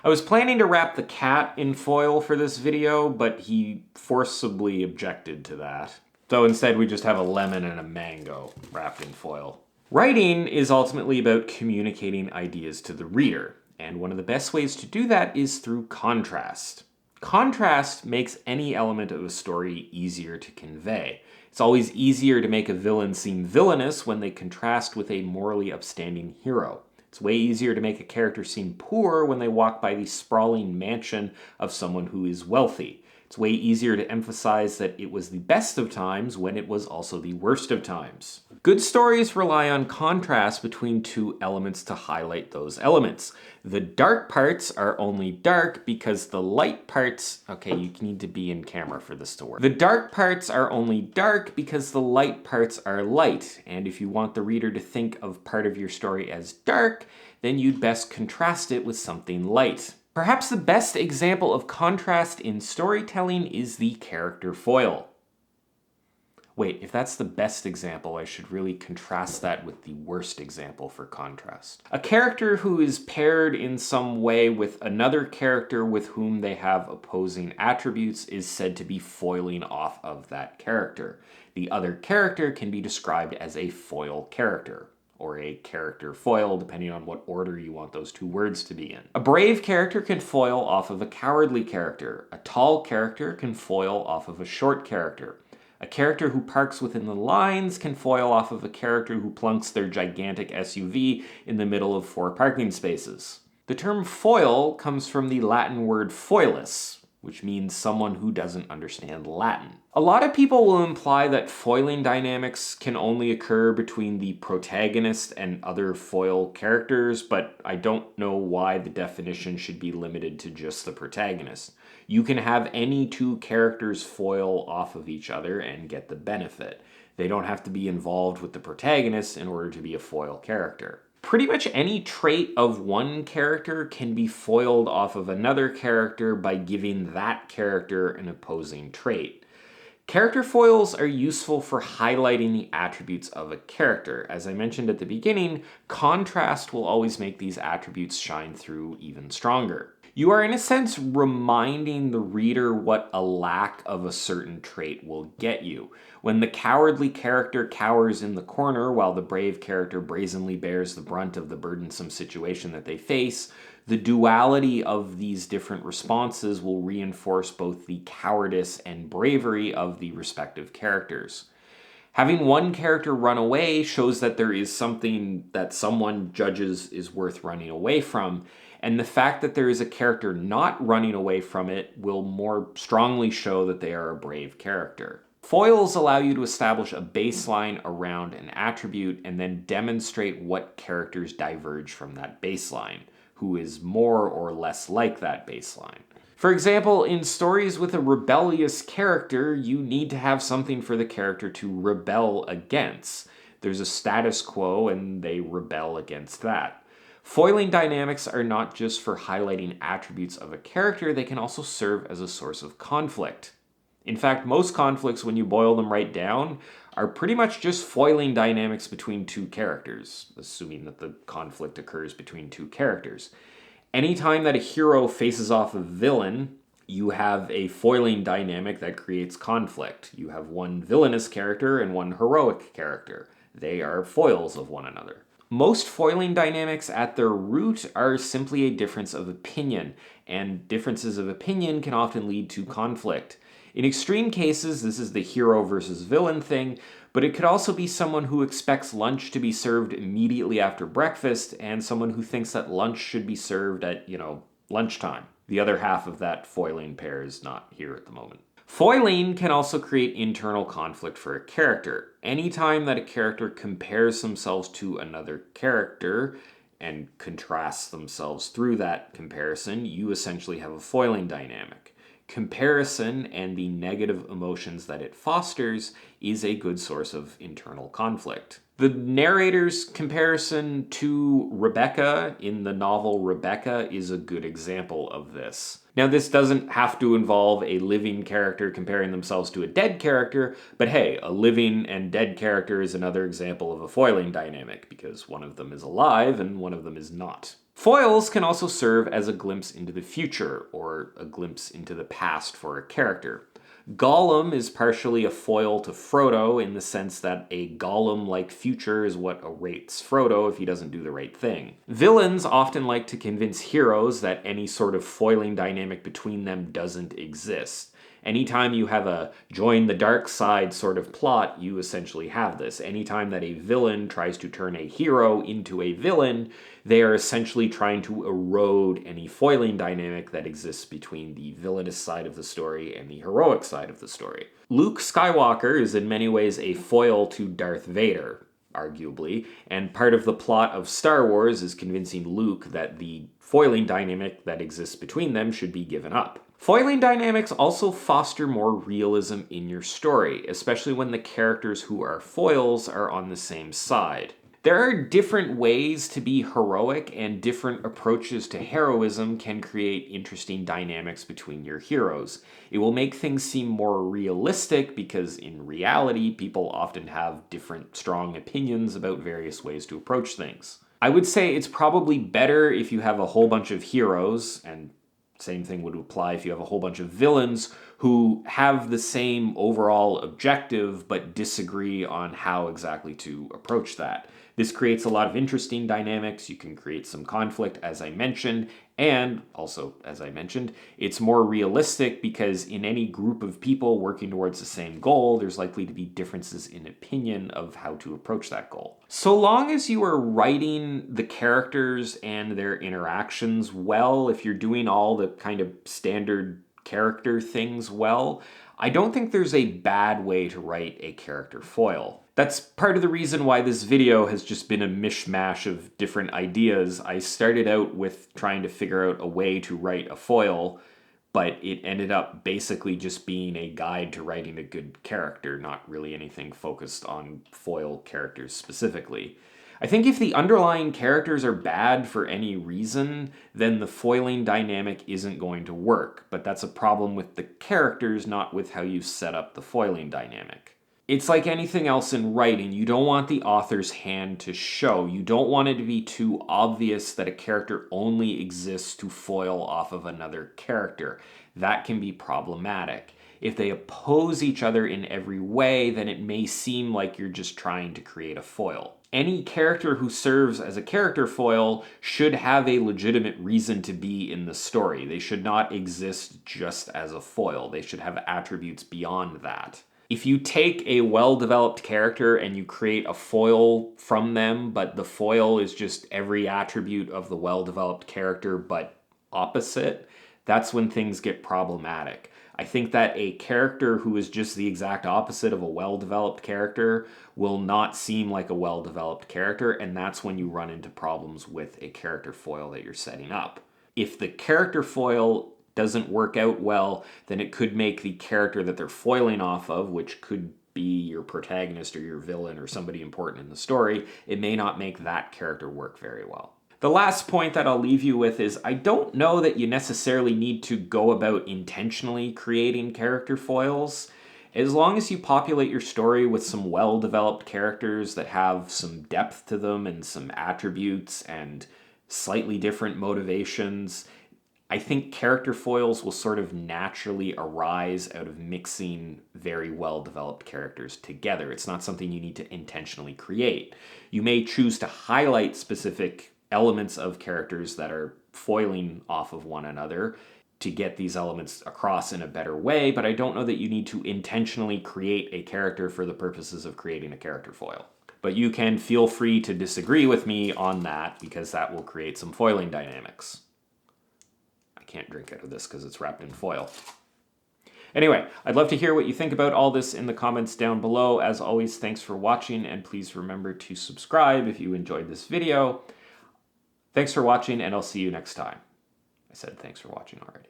I was planning to wrap the cat in foil for this video, but he forcibly objected to that. So instead we just have a lemon and a mango wrapped in foil. Writing is ultimately about communicating ideas to the reader, and one of the best ways to do that is through contrast. Contrast makes any element of a story easier to convey. It's always easier to make a villain seem villainous when they contrast with a morally upstanding hero. It's way easier to make a character seem poor when they walk by the sprawling mansion of someone who is wealthy. It's way easier to emphasize that it was the best of times when it was also the worst of times. Good stories rely on contrast between two elements to highlight those elements. The dark parts are only dark because the light parts... Okay, you need to be in camera for this to work. The dark parts are only dark because the light parts are light. And if you want the reader to think of part of your story as dark, then you'd best contrast it with something light. Perhaps the best example of contrast in storytelling is the character foil. Wait, if that's the best example, I should really contrast that with the worst example for contrast. A character who is paired in some way with another character with whom they have opposing attributes is said to be foiling off of that character. The other character can be described as a foil character, or a character foil, depending on what order you want those two words to be in. A brave character can foil off of a cowardly character. A tall character can foil off of a short character. A character who parks within the lines can foil off of a character who plunks their gigantic SUV in the middle of 4 parking spaces. The term foil comes from the Latin word foilus, which means someone who doesn't understand Latin. A lot of people will imply that foiling dynamics can only occur between the protagonist and other foil characters, but I don't know why the definition should be limited to just the protagonist. You can have any two characters foil off of each other and get the benefit. They don't have to be involved with the protagonist in order to be a foil character. Pretty much any trait of one character can be foiled off of another character by giving that character an opposing trait. Character foils are useful for highlighting the attributes of a character. As I mentioned at the beginning, contrast will always make these attributes shine through even stronger. You are in a sense reminding the reader what a lack of a certain trait will get you. When the cowardly character cowers in the corner while the brave character brazenly bears the brunt of the burdensome situation that they face, the duality of these different responses will reinforce both the cowardice and bravery of the respective characters. Having one character run away shows that there is something that someone judges is worth running away from, and the fact that there is a character not running away from it will more strongly show that they are a brave character. Foils allow you to establish a baseline around an attribute and then demonstrate what characters diverge from that baseline, who is more or less like that baseline. For example, in stories with a rebellious character, you need to have something for the character to rebel against. There's a status quo and they rebel against that. Foiling dynamics are not just for highlighting attributes of a character, they can also serve as a source of conflict. In fact, most conflicts, when you boil them right down, are pretty much just foiling dynamics between two characters, assuming that the conflict occurs between two characters. Anytime that a hero faces off a villain, you have a foiling dynamic that creates conflict. You have one villainous character and one heroic character. They are foils of one another. Most foiling dynamics at their root are simply a difference of opinion, and differences of opinion can often lead to conflict. In extreme cases, this is the hero versus villain thing, but it could also be someone who expects lunch to be served immediately after breakfast and someone who thinks that lunch should be served at, lunchtime. The other half of that foiling pair is not here at the moment. Foiling can also create internal conflict for a character. Anytime that a character compares themselves to another character and contrasts themselves through that comparison, you essentially have a foiling dynamic. Comparison and the negative emotions that it fosters is a good source of internal conflict. The narrator's comparison to Rebecca in the novel Rebecca is a good example of this. Now, this doesn't have to involve a living character comparing themselves to a dead character, but hey, a living and dead character is another example of a foiling dynamic, because one of them is alive and one of them is not. Foils can also serve as a glimpse into the future, or a glimpse into the past for a character. Gollum is partially a foil to Frodo in the sense that a Gollum-like future is what awaits Frodo if he doesn't do the right thing. Villains often like to convince heroes that any sort of foiling dynamic between them doesn't exist. Anytime you have a join the dark side sort of plot, you essentially have this. Anytime that a villain tries to turn a hero into a villain, they are essentially trying to erode any foiling dynamic that exists between the villainous side of the story and the heroic side of the story. Luke Skywalker is in many ways a foil to Darth Vader, arguably, and part of the plot of Star Wars is convincing Luke that the foiling dynamic that exists between them should be given up. Foiling dynamics also foster more realism in your story, especially when the characters who are foils are on the same side. There are different ways to be heroic, and different approaches to heroism can create interesting dynamics between your heroes. It will make things seem more realistic because in reality, people often have different strong opinions about various ways to approach things. I would say it's probably better if you have a whole bunch of heroes, and same thing would apply if you have a whole bunch of villains who have the same overall objective but disagree on how exactly to approach that. This creates a lot of interesting dynamics. You can create some conflict, as I mentioned, and also, as I mentioned, it's more realistic because in any group of people working towards the same goal, there's likely to be differences in opinion of how to approach that goal. So long as you are writing the characters and their interactions well, if you're doing all the kind of standard character things well, I don't think there's a bad way to write a character foil. That's part of the reason why this video has just been a mishmash of different ideas. I started out with trying to figure out a way to write a foil, but it ended up basically just being a guide to writing a good character, not really anything focused on foil characters specifically. I think if the underlying characters are bad for any reason, then the foiling dynamic isn't going to work, but that's a problem with the characters, not with how you set up the foiling dynamic. It's like anything else in writing. You don't want the author's hand to show. You don't want it to be too obvious that a character only exists to foil off of another character. That can be problematic. If they oppose each other in every way, then it may seem like you're just trying to create a foil. Any character who serves as a character foil should have a legitimate reason to be in the story. They should not exist just as a foil. They should have attributes beyond that. If you take a well-developed character and you create a foil from them, but the foil is just every attribute of the well-developed character but opposite, that's when things get problematic. I think that a character who is just the exact opposite of a well-developed character will not seem like a well-developed character, and that's when you run into problems with a character foil that you're setting up. If the character foil doesn't work out well, then it could make the character that they're foiling off of, which could be your protagonist or your villain or somebody important in the story, it may not make that character work very well. The last point that I'll leave you with is I don't know that you necessarily need to go about intentionally creating character foils. As long as you populate your story with some well-developed characters that have some depth to them and some attributes and slightly different motivations, I think character foils will sort of naturally arise out of mixing very well-developed characters together. It's not something you need to intentionally create. You may choose to highlight specific elements of characters that are foiling off of one another to get these elements across in a better way, but I don't know that you need to intentionally create a character for the purposes of creating a character foil. But you can feel free to disagree with me on that because that will create some foiling dynamics. Can't drink out of this because it's wrapped in foil. Anyway, I'd love to hear what you think about all this in the comments down below. As always, thanks for watching, and please remember to subscribe if you enjoyed this video. Thanks for watching, and I'll see you next time. I said thanks for watching already.